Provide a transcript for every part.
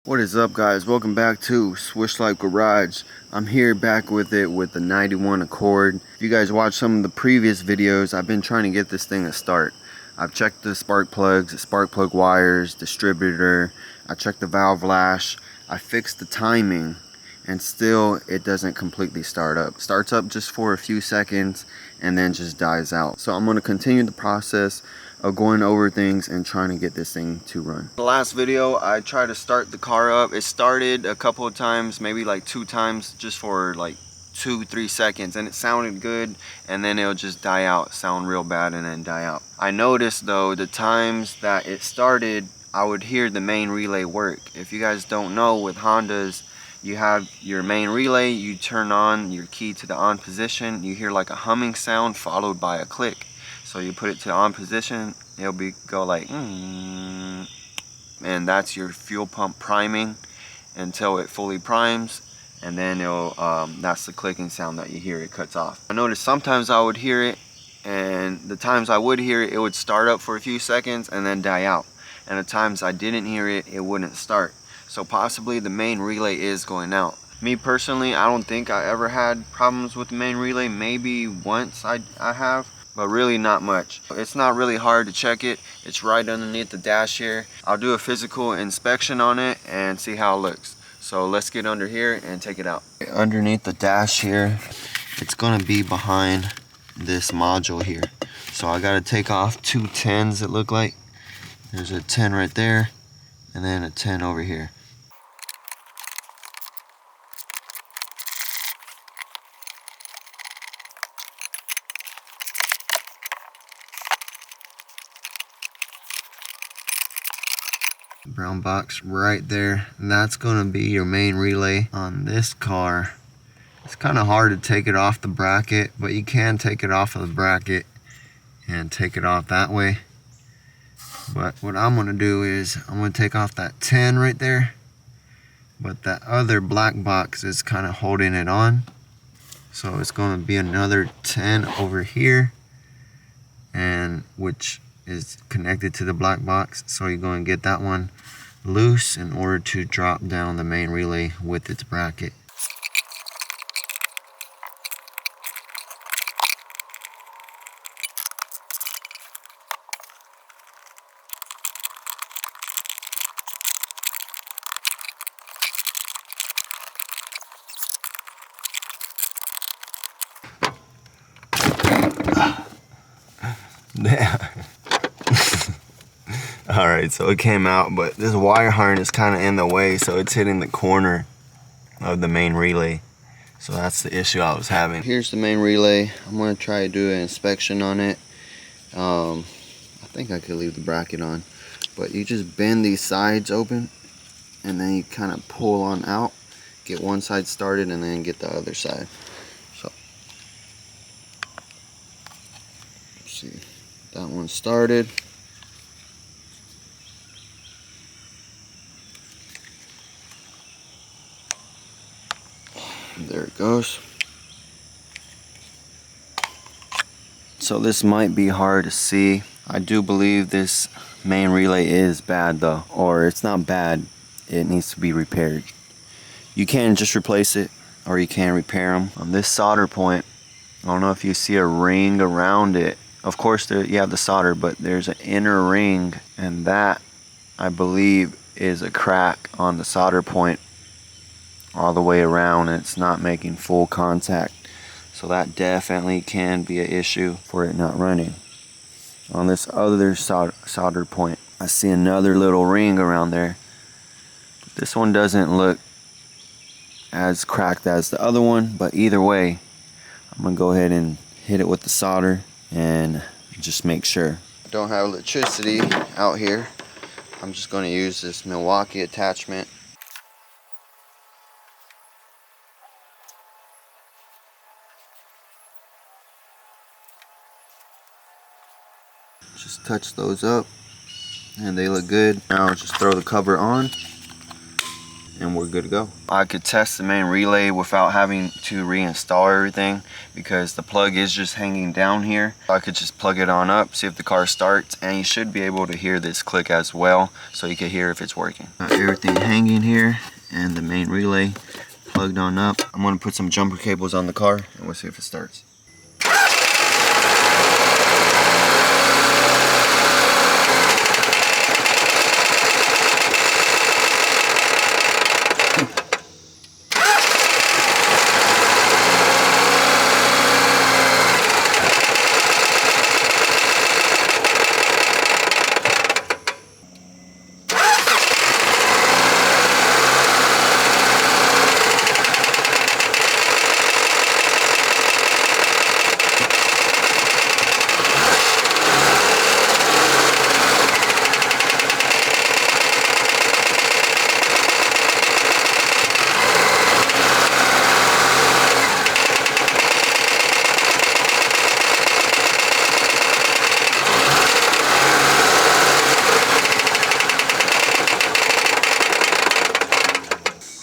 What is up, guys? Welcome back to Swish Life Garage. I'm here back with it with the 91 Accord. If you guys watched some of the previous videos, I've been trying to get this thing to start. I've checked the spark plugs, the spark plug wires, distributor. I checked the valve lash. I fixed the timing, and still it doesn't completely start up. Starts up just for a few seconds and then just dies out. So I'm going to continue the process of going over things and trying to get this thing to run. The last video I tried to start the car up. It started a couple of times, maybe like 2 times, just for like 2-3 seconds, and it sounded good, and then it'll just die out, sound real bad, and then die out. I noticed though, the times that it started, I would hear the main relay work. If you guys don't know, with Hondas, you have your main relay, you turn on your key to the on position, you hear like a humming sound followed by a click. So you put it to on position, it'll go like and that's your fuel pump priming until it fully primes, and then it'll that's the clicking sound that you hear. It cuts off. I noticed sometimes I would hear it, and the times I would hear it, it would start up for a few seconds and then die out, and the times I didn't hear it, it wouldn't start. So possibly the main relay is going out. Me personally, I don't think I ever had problems with the main relay. Maybe once I have, but really not much. It's not really hard to check it. It's right underneath the dash here. I'll do a physical inspection on it and see how it looks. So let's get under here and take it out. Underneath the dash here, it's gonna be behind this module here. So I gotta take off 2 10s, it look like. There's a 10 right there, and then a 10 over here. Brown box right there, and that's gonna be your main relay on this car. It's kind of hard to take it off the bracket, but you can take it off of the bracket and take it off that way. But what I'm gonna do is I'm gonna take off that 10 right there, but that other black box is kind of holding it on, so it's gonna be another 10 over here, and which is connected to the black box. So you're going to get that one loose in order to drop down the main relay with its bracket. Yeah. Alright, so it came out, but this wire harness is kind of in the way, so it's hitting the corner of the main relay. So that's the issue I was having. Here's the main relay. I'm going to try to do an inspection on it. I think I could leave the bracket on, but you just bend these sides open, and then you kind of pull on out, get one side started, and then get the other side. So, let's see, that one started. There it goes. So this might be hard to see. I do believe this main relay is bad though, or it's not bad, it needs to be repaired. You can just replace it, or you can repair them. On this solder point, I don't know if you see a ring around it. Of course there you have the solder, but there's an inner ring, and that I believe is a crack on the solder point all the way around, and it's not making full contact. So that definitely can be an issue for it not running. On this other solder point, I see another little ring around there. This one doesn't look as cracked as the other one, but either way, I'm gonna go ahead and hit it with the solder and just make sure. I don't have electricity out here. I'm just gonna use this Milwaukee attachment. Just touch those up and they look good. Now just throw the cover on and we're good to go. I could test the main relay without having to reinstall everything because the plug is just hanging down here. I could just plug it on up, see if the car starts, and you should be able to hear this click as well, so you can hear if it's working. Got everything hanging here and the main relay plugged on up. I'm gonna put some jumper cables on the car and we'll see if it starts.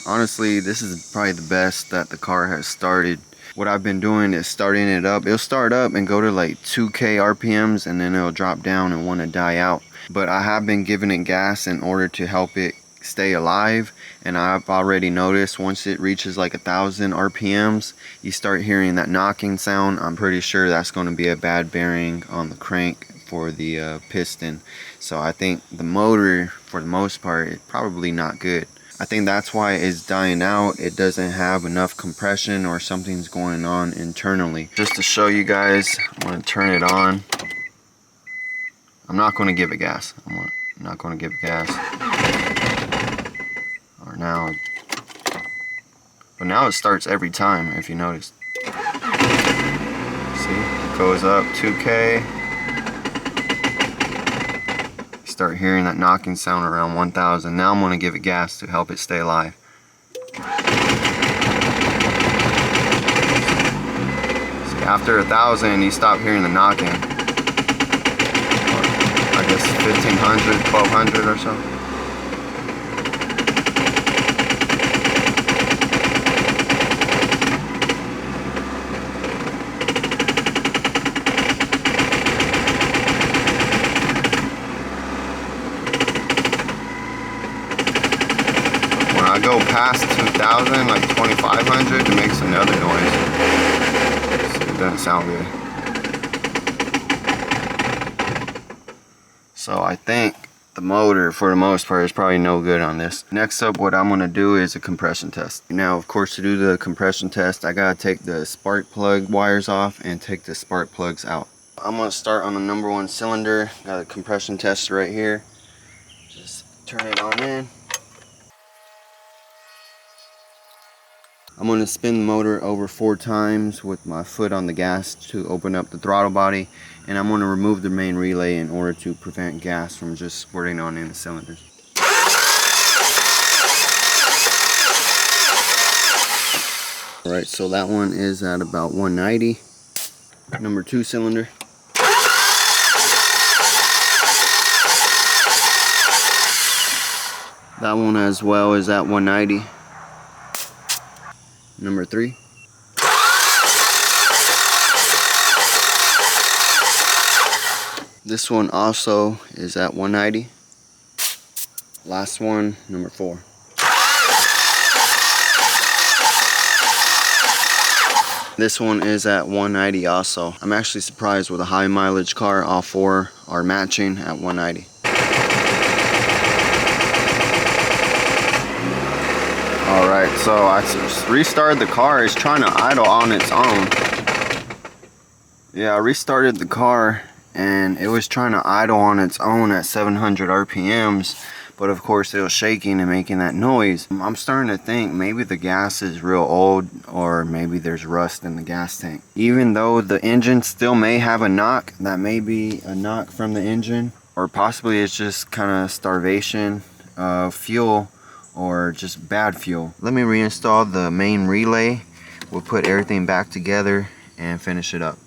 Honestly, this is probably the best that the car has started. What I've been doing is starting it up. It'll start up and go to like 2K RPMs and then it'll drop down and want to die out. But I have been giving it gas in order to help it stay alive, and I've already noticed once it reaches like 1,000 RPMs, you start hearing that knocking sound. I'm pretty sure that's going to be a bad bearing on the crank for the piston. So I think the motor, for the most part, is probably not good. I think that's why it's dying out. It doesn't have enough compression or something's going on internally. Just to show you guys, I'm going to turn it on. I'm not going to give it gas. I'm not going to give it gas. Or now. But now it starts every time, if you notice. See? It goes up 2K. Start hearing that knocking sound around 1,000. Now I'm going to give it gas to help it stay alive. See, after 1,000 you stop hearing the knocking. I guess 1,500, 1,200 or so. I go past 2,000, like 2,500, it makes another noise. So it doesn't sound good. So I think the motor, for the most part, is probably no good on this. Next up, what I'm going to do is a compression test. Now, of course, to do the compression test, I got to take the spark plug wires off and take the spark plugs out. I'm going to start on the number 1 cylinder. Got a compression tester right here. Just turn it on in. I'm going to spin the motor over 4 times with my foot on the gas to open up the throttle body, and I'm going to remove the main relay in order to prevent gas from just squirting on in the cylinders. Alright, so that one is at about 190. Number 2 cylinder. That one as well is at 190. Number 3. This one also is at 190. Last one, number 4. This one is at 190 also. I'm actually surprised with a high mileage car, all 4 are matching at 190. Alright, so I restarted the car. It's trying to idle on its own. Yeah, I restarted the car and it was trying to idle on its own at 700 RPMs, but of course it was shaking and making that noise. I'm starting to think maybe the gas is real old, or maybe there's rust in the gas tank. Even though the engine still may have a knock, that may be a knock from the engine, or possibly it's just kind of starvation of fuel or just bad fuel. Let me reinstall the main relay. We'll put everything back together and finish it up.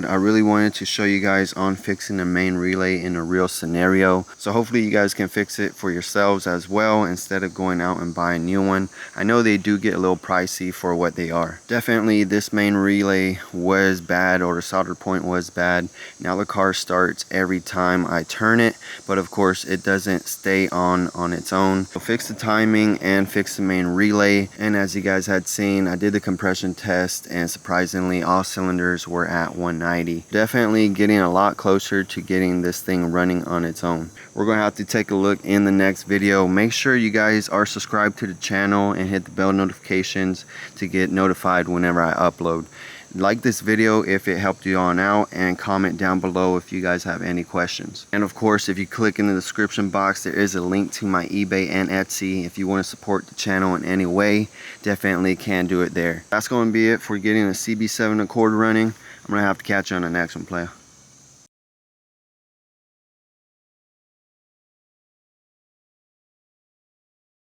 I really wanted to show you guys on fixing the main relay in a real scenario. So hopefully you guys can fix it for yourselves as well instead of going out and buying a new one. I know they do get a little pricey for what they are. Definitely this main relay was bad, or the solder point was bad. Now the car starts every time I turn it, but of course it doesn't stay on its own. So fix the timing and fix the main relay, and as you guys had seen, I did the compression test and surprisingly all cylinders were at 190. Definitely getting a lot closer to getting this thing running on its own. We're going to have to take a look in the next video. Make sure you guys are subscribed to the channel and hit the bell notifications to get notified whenever I upload. Like this video if it helped you on out, and comment down below if you guys have any questions. And of course, if you click in the description box, there is a link to my eBay and Etsy. If you want to support the channel in any way, definitely can do it there. That's going to be it for getting a CB7 Accord running. I'm going to have to catch you on the next one, player.